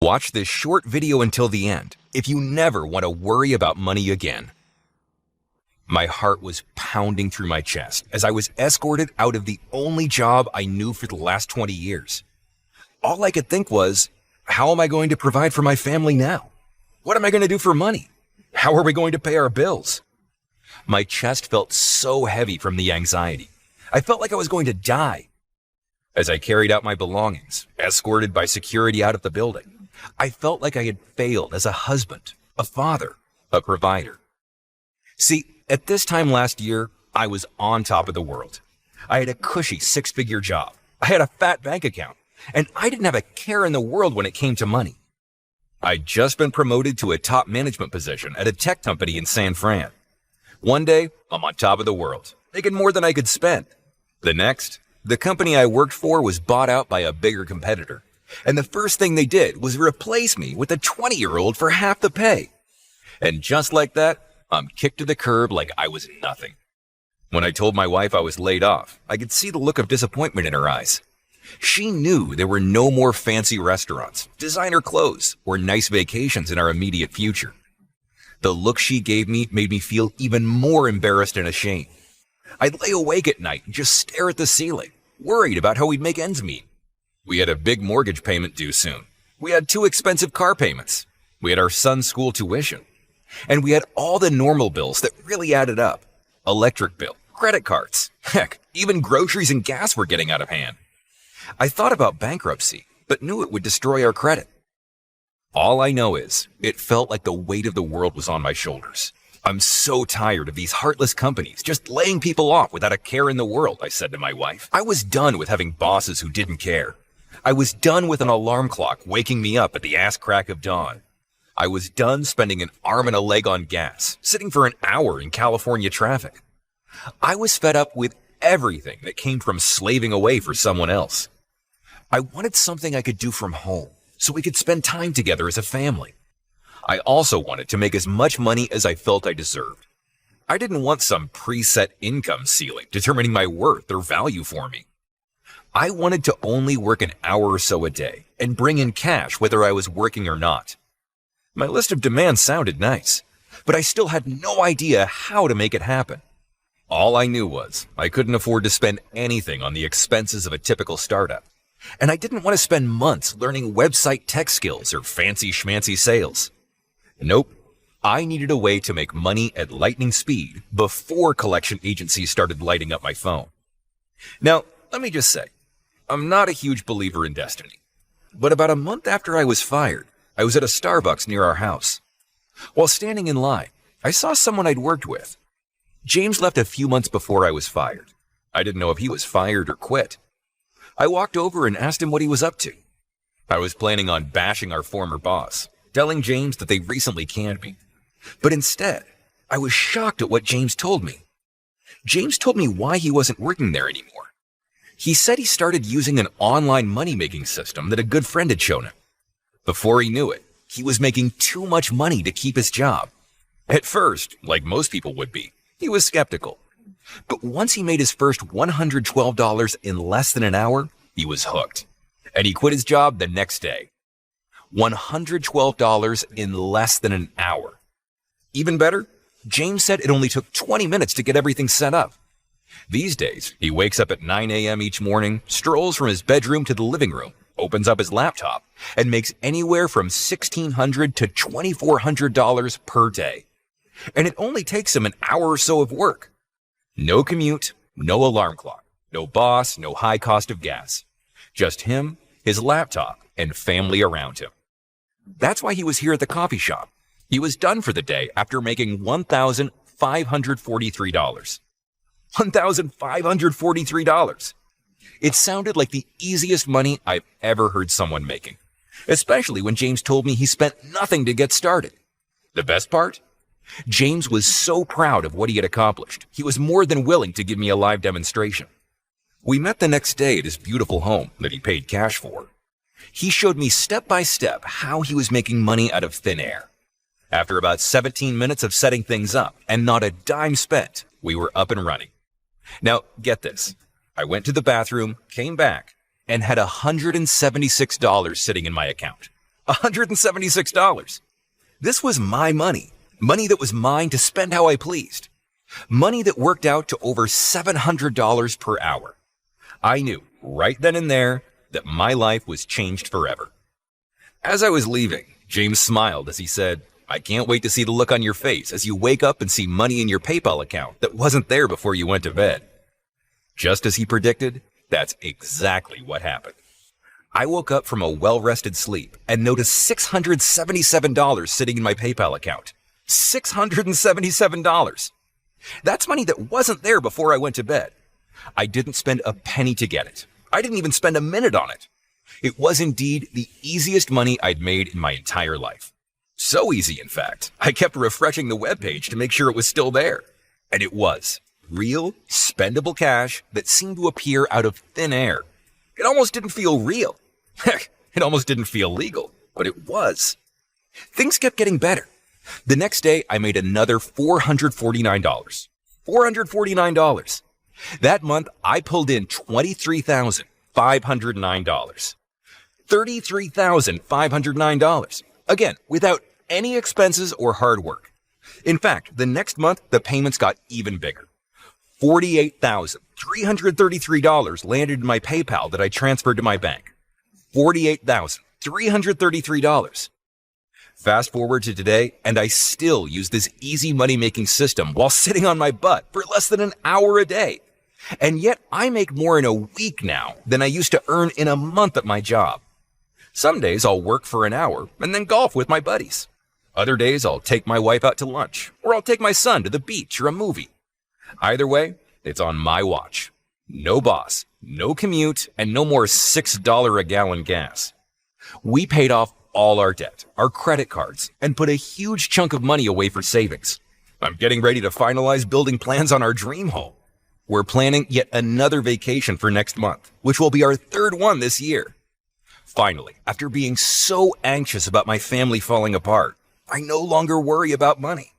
Watch this short video until the end if you never want to worry about money again. My heart was pounding through my chest as I was escorted out of the only job I knew for the last 20 years. All I could think was, how am I going to provide for my family now? What am I going to do for money? How are we going to pay our bills? My chest felt so heavy from the anxiety. I felt like I was going to die. As I carried out my belongings, escorted by security out of the building, I felt like I had failed as a husband, a father, a provider. See, at this time last year, I was on top of the world. I had a cushy 6-figure job. I had a fat bank account, and I didn't have a care in the world when it came to money. I'd just been promoted to a top management position at a tech company in San Fran. One day, I'm on top of the world, making more than I could spend. The next, the company I worked for was bought out by a bigger competitor. And the first thing they did was replace me with a 20-year-old for half the pay. And just like that, I'm kicked to the curb like I was nothing. When I told my wife I was laid off, I could see the look of disappointment in her eyes. She knew there were no more fancy restaurants, designer clothes, or nice vacations in our immediate future. The look she gave me made me feel even more embarrassed and ashamed. I'd lay awake at night and just stare at the ceiling, worried about how we'd make ends meet. We had a big mortgage payment due soon. We had 2 expensive car payments. We had our son's school tuition. And we had all the normal bills that really added up. Electric bill, credit cards. Heck, even groceries and gas were getting out of hand. I thought about bankruptcy, but knew it would destroy our credit. All I know is, it felt like the weight of the world was on my shoulders. I'm so tired of these heartless companies just laying people off without a care in the world, I said to my wife. I was done with having bosses who didn't care. I was done with an alarm clock waking me up at the ass crack of dawn. I was done spending an arm and a leg on gas, sitting for an hour in California traffic. I was fed up with everything that came from slaving away for someone else. I wanted something I could do from home, so we could spend time together as a family. I also wanted to make as much money as I felt I deserved. I didn't want some preset income ceiling determining my worth or value for me. I wanted to only work an hour or so a day and bring in cash whether I was working or not. My list of demands sounded nice, but I still had no idea how to make it happen. All I knew was I couldn't afford to spend anything on the expenses of a typical startup, and I didn't want to spend months learning website tech skills or fancy schmancy sales. Nope, I needed a way to make money at lightning speed before collection agencies started lighting up my phone. Now, let me just say, I'm not a huge believer in destiny, but about a month after I was fired, I was at a Starbucks near our house. While standing in line, I saw someone I'd worked with. James left a few months before I was fired. I didn't know if he was fired or quit. I walked over and asked him what he was up to. I was planning on bashing our former boss, telling James that they recently canned me. But instead, I was shocked at what James told me. James told me why he wasn't working there anymore. He said he started using an online money-making system that a good friend had shown him. Before he knew it, he was making too much money to keep his job. At first, like most people would be, he was skeptical. But once he made his first $112 in less than an hour, he was hooked. And he quit his job the next day. $112 in less than an hour. Even better, James said it only took 20 minutes to get everything set up. These days, he wakes up at 9 a.m. each morning, strolls from his bedroom to the living room, opens up his laptop, and makes anywhere from $1,600 to $2,400 per day. And it only takes him an hour or so of work. No commute, no alarm clock, no boss, no high cost of gas. Just him, his laptop, and family around him. That's why he was here at the coffee shop. He was done for the day after making $1,543. $1,543. It sounded like the easiest money I've ever heard someone making, especially when James told me he spent nothing to get started. The best part? James was so proud of what he had accomplished, he was more than willing to give me a live demonstration. We met the next day at his beautiful home that he paid cash for. He showed me step by step how he was making money out of thin air. After about 17 minutes of setting things up and not a dime spent, we were up and running. Now, get this. I went to the bathroom, came back, and had $176 sitting in my account. $176. This was my money, money that was mine to spend how I pleased, money that worked out to over $700 per hour. I knew right then and there that my life was changed forever. As I was leaving, James smiled as he said, "I can't wait to see the look on your face as you wake up and see money in your PayPal account that wasn't there before you went to bed." Just as he predicted, that's exactly what happened. I woke up from a well-rested sleep and noticed $677 sitting in my PayPal account. $677. That's money that wasn't there before I went to bed. I didn't spend a penny to get it. I didn't even spend a minute on it. It was indeed the easiest money I'd made in my entire life. So easy, in fact, I kept refreshing the webpage to make sure it was still there. And it was. Real, spendable cash that seemed to appear out of thin air. It almost didn't feel real. Heck, it almost didn't feel legal, but it was. Things kept getting better. The next day, I made another $449. $449. That month, I pulled in $23,509. $33,509. Again, without any expenses or hard work. In fact, the next month, the payments got even bigger. $48,333 landed in my PayPal that I transferred to my bank. $48,333. Fast forward to today, and I still use this easy money-making system while sitting on my butt for less than an hour a day. And yet, I make more in a week now than I used to earn in a month at my job. Some days I'll work for an hour and then golf with my buddies. Other days I'll take my wife out to lunch, or I'll take my son to the beach or a movie. Either way, it's on my watch. No boss, no commute, and no more $6 a gallon gas. We paid off all our debt, our credit cards, and put a huge chunk of money away for savings. I'm getting ready to finalize building plans on our dream home. We're planning yet another vacation for next month, which will be our third one this year. Finally, after being so anxious about my family falling apart, I no longer worry about money.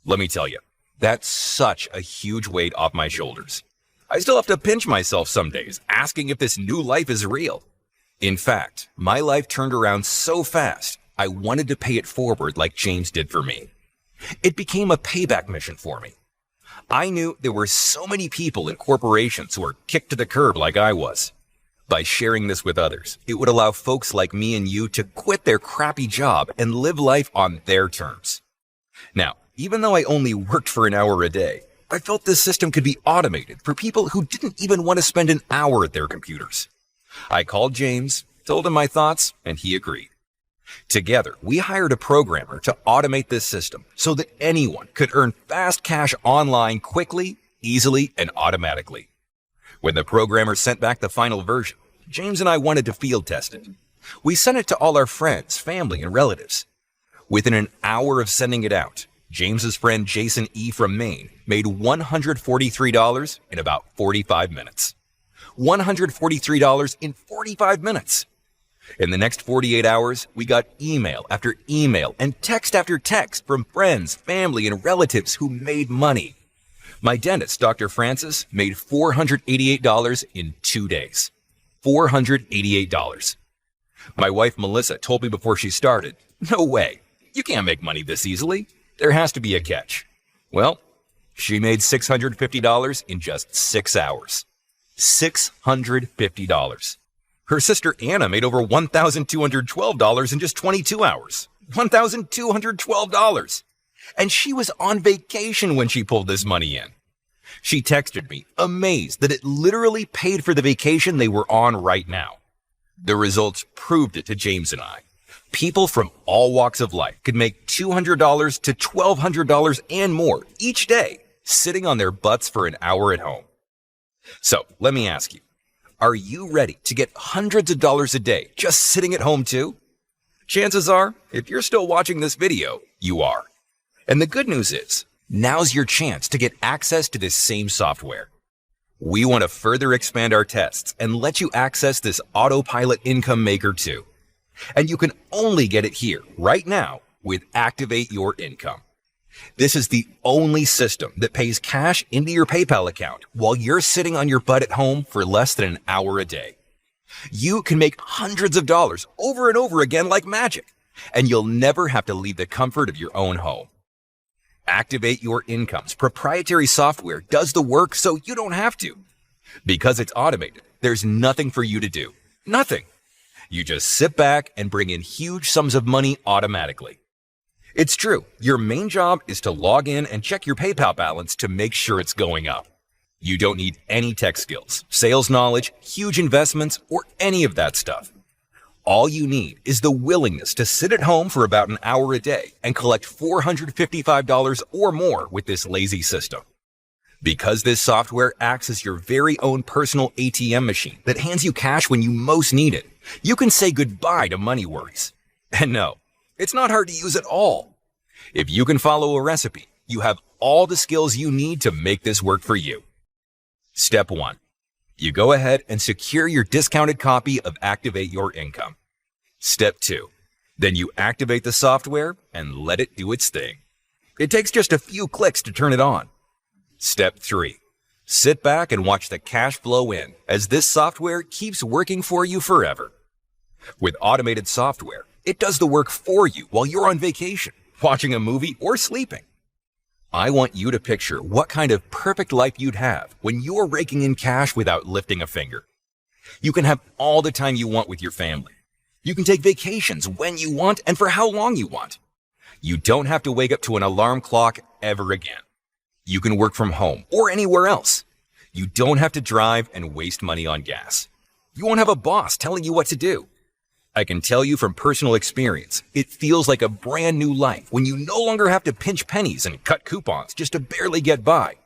Let me tell you, that's such a huge weight off my shoulders. I still have to pinch myself some days, asking if this new life is real. In fact, my life turned around so fast, I wanted to pay it forward like James did for me. It became a payback mission for me. I knew there were so many people in corporations who were kicked to the curb like I was. By sharing this with others, it would allow folks like me and you to quit their crappy job and live life on their terms. Now, even though I only worked for an hour a day, I felt this system could be automated for people who didn't even want to spend an hour at their computers. I called James, told him my thoughts, and he agreed. Together, we hired a programmer to automate this system so that anyone could earn fast cash online quickly, easily, and automatically. When the programmer sent back the final version, James and I wanted to field test it. We sent it to all our friends, family, and relatives. Within an hour of sending it out, James's friend Jason E. from Maine made $143 in about 45 minutes. $143 in 45 minutes. In the next 48 hours, we got email after email and text after text from friends, family, and relatives who made money. My dentist, Dr. Francis, made $488 in 2 days. $488. My wife, Melissa, told me before she started, "No way. You can't make money this easily. There has to be a catch." Well, she made $650 in just 6 hours. $650. Her sister Anna made over $1,212 in just 22 hours. $1,212. And she was on vacation when she pulled this money in. She texted me, amazed that it literally paid for the vacation they were on right now. The results proved it to James and I. People from all walks of life could make $200 to $1,200 and more each day, sitting on their butts for an hour at home. So let me ask you, are you ready to get hundreds of dollars a day just sitting at home too? Chances are, if you're still watching this video, you are. And the good news is, now's your chance to get access to this same software. We want to further expand our tests and let you access this autopilot income maker too. And you can only get it here right now with Activate Your Income. This is the only system that pays cash into your PayPal account while you're sitting on your butt at home for less than an hour a day. You can make hundreds of dollars over and over again like magic, and you'll never have to leave the comfort of your own home. Activate Your Income's proprietary software does the work so you don't have to. Because it's automated, there's nothing for you to do. Nothing. You just sit back and bring in huge sums of money automatically. It's true, your main job is to log in and check your PayPal balance to make sure it's going up. You don't need any tech skills, sales knowledge, huge investments, or any of that stuff. All you need is the willingness to sit at home for about an hour a day and collect $455 or more with this lazy system. Because this software acts as your very own personal ATM machine that hands you cash when you most need it, you can say goodbye to money worries. And no, it's not hard to use at all. If you can follow a recipe, you have all the skills you need to make this work for you. Step 1. You go ahead and secure your discounted copy of Activate Your Income. Step 2. Then you activate the software and let it do its thing. It takes just a few clicks to turn it on. Step 3. Sit back and watch the cash flow in as this software keeps working for you forever. With automated software, it does the work for you while you're on vacation, watching a movie, or sleeping. I want you to picture what kind of perfect life you'd have when you're raking in cash without lifting a finger. You can have all the time you want with your family. You can take vacations when you want and for how long you want. You don't have to wake up to an alarm clock ever again. You can work from home or anywhere else. You don't have to drive and waste money on gas. You won't have a boss telling you what to do. I can tell you from personal experience, it feels like a brand new life when you no longer have to pinch pennies and cut coupons just to barely get by.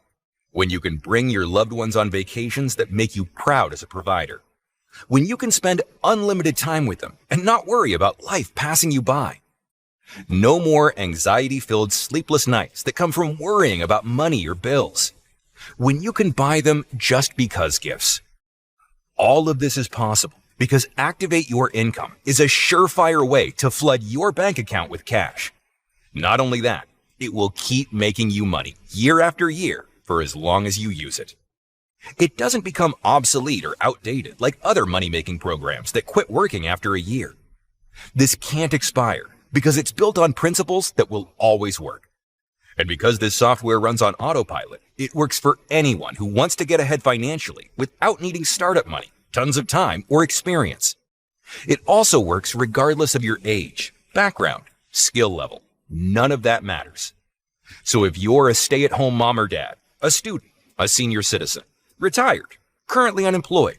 When you can bring your loved ones on vacations that make you proud as a provider. When you can spend unlimited time with them and not worry about life passing you by. No more anxiety-filled sleepless nights that come from worrying about money or bills. When you can buy them just because gifts. All of this is possible because Activate Your Income is a surefire way to flood your bank account with cash. Not only that, it will keep making you money year after year for as long as you use it. It doesn't become obsolete or outdated like other money-making programs that quit working after a year. This can't expire because it's built on principles that will always work. And because this software runs on autopilot, it works for anyone who wants to get ahead financially without needing startup money, tons of time, or experience. It also works regardless of your age, background, skill level. None of that matters. So if you're a stay-at-home mom or dad, a student, a senior citizen, retired, currently unemployed,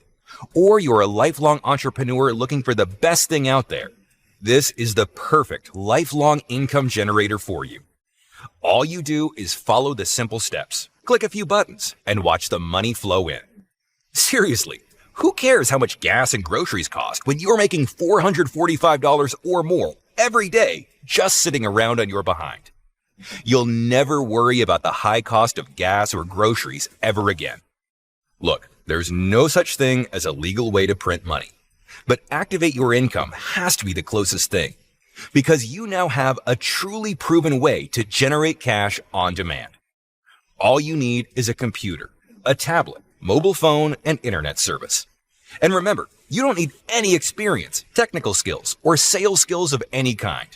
or you're a lifelong entrepreneur looking for the best thing out there, this is the perfect lifelong income generator for you. All you do is follow the simple steps, click a few buttons, and watch the money flow in. Seriously, who cares how much gas and groceries cost when you're making $445 or more every day just sitting around on your behind? You'll never worry about the high cost of gas or groceries ever again. Look, there's no such thing as a legal way to print money. But Activate Your Income has to be the closest thing, because you now have a truly proven way to generate cash on demand. All you need is a computer, a tablet, mobile phone, and internet service. And remember, you don't need any experience, technical skills, or sales skills of any kind.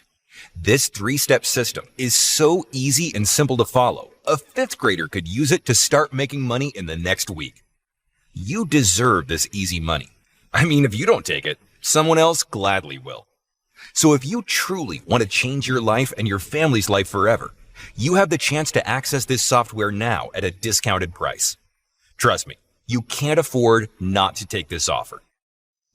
This 3-step system is so easy and simple to follow, a 5th grader could use it to start making money in the next week. You deserve this easy money. I mean, if you don't take it, someone else gladly will. So if you truly want to change your life and your family's life forever, you have the chance to access this software now at a discounted price. Trust me, you can't afford not to take this offer.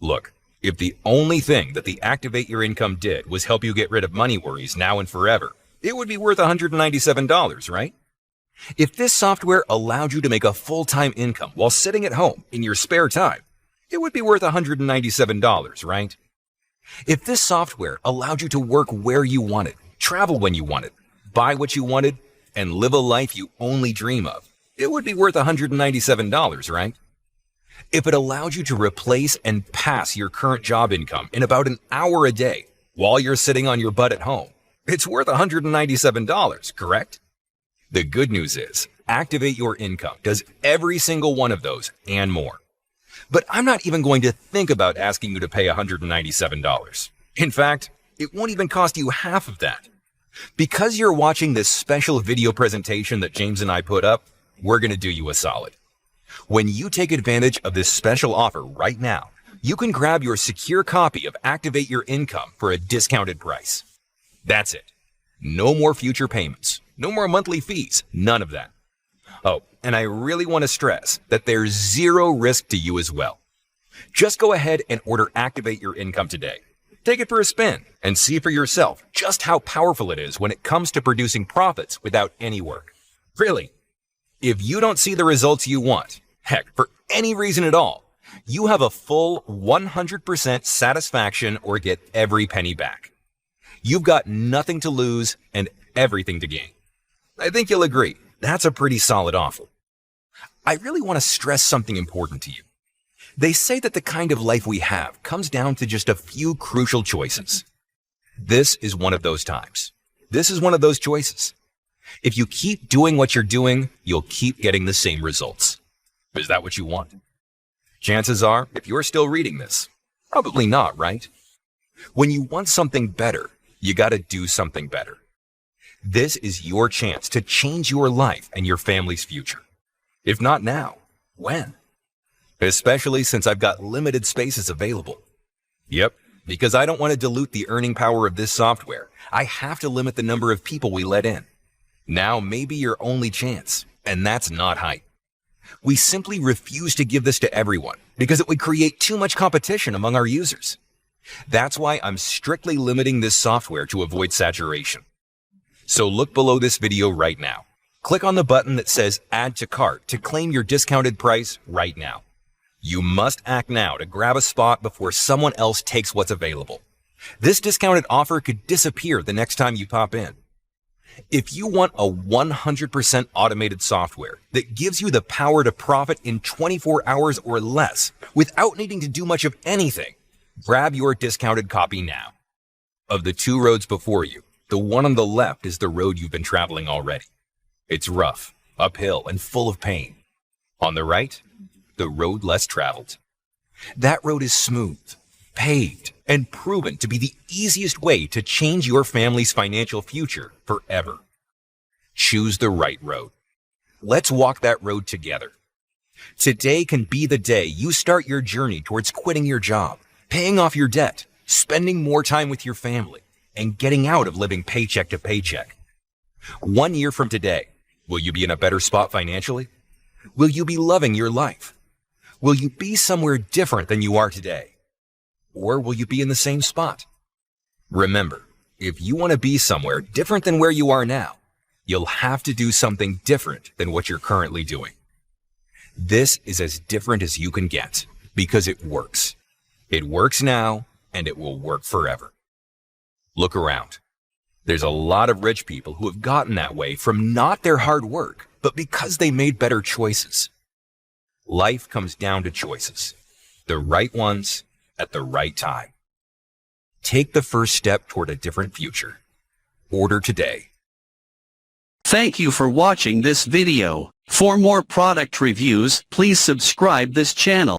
Look, if the only thing that the Activate Your Income did was help you get rid of money worries now and forever, it would be worth $197, right? If this software allowed you to make a full-time income while sitting at home in your spare time, it would be worth $197, right? If this software allowed you to work where you wanted, travel when you wanted, buy what you wanted, and live a life you only dream of, it would be worth $197, right? If it allowed you to replace and pass your current job income in about an hour a day while you're sitting on your butt at home, it's worth $197, correct? The good news is, Activate Your Income does every single one of those and more. But I'm not even going to think about asking you to pay $197. In fact, it won't even cost you half of that. Because you're watching this special video presentation that James and I put up, we're going to do you a solid. When you take advantage of this special offer right now, you can grab your secure copy of Activate Your Income for a discounted price. That's it. No more future payments. No more monthly fees. None of that. Oh, and I really want to stress that there's zero risk to you as well. Just go ahead and order Activate Your Income today. Take it for a spin and see for yourself just how powerful it is when it comes to producing profits without any work. Really, if you don't see the results you want, heck, for any reason at all, you have a full 100% satisfaction or get every penny back. You've got nothing to lose and everything to gain. I think you'll agree, that's a pretty solid offer. I really want to stress something important to you. They say that the kind of life we have comes down to just a few crucial choices. This is one of those times. This is one of those choices. If you keep doing what you're doing, you'll keep getting the same results. Is that what you want? Chances are, if you're still reading this, probably not, right? When you want something better, you gotta do something better. This is your chance to change your life and your family's future. If not now, when? Especially since I've got limited spaces available. Yep, because I don't want to dilute the earning power of this software. I have to limit the number of people we let in. Now may be your only chance, and that's not hype. We simply refuse to give this to everyone because it would create too much competition among our users. That's why I'm strictly limiting this software to avoid saturation. So look below this video right now. Click on the button that says Add to Cart to claim your discounted price right now. You must act now to grab a spot before someone else takes what's available. This discounted offer could disappear the next time you pop in. If you want a 100% automated software that gives you the power to profit in 24 hours or less without needing to do much of anything, grab your discounted copy now. Of the two roads before you, the one on the left is the road you've been traveling already. It's rough, uphill, and full of pain. On the right, the road less traveled. That road is smooth, paved, and proven to be the easiest way to change your family's financial future forever. Choose the right road. Let's walk that road together. Today can be the day you start your journey towards quitting your job, paying off your debt, spending more time with your family, and getting out of living paycheck to paycheck. 1 year from today, will you be in a better spot financially? Will you be loving your life? Will you be somewhere different than you are today? Or will you be in the same spot? Remember, if you want to be somewhere different than where you are now, you'll have to do something different than what you're currently doing. This is as different as you can get because it works. It works now and it will work forever. Look around. There's a lot of rich people who have gotten that way from not their hard work, but because they made better choices. Life comes down to choices, the right ones at the right time. Take the first step toward a different future. Order today. Thank you for watching this video. For more product reviews, please subscribe this channel.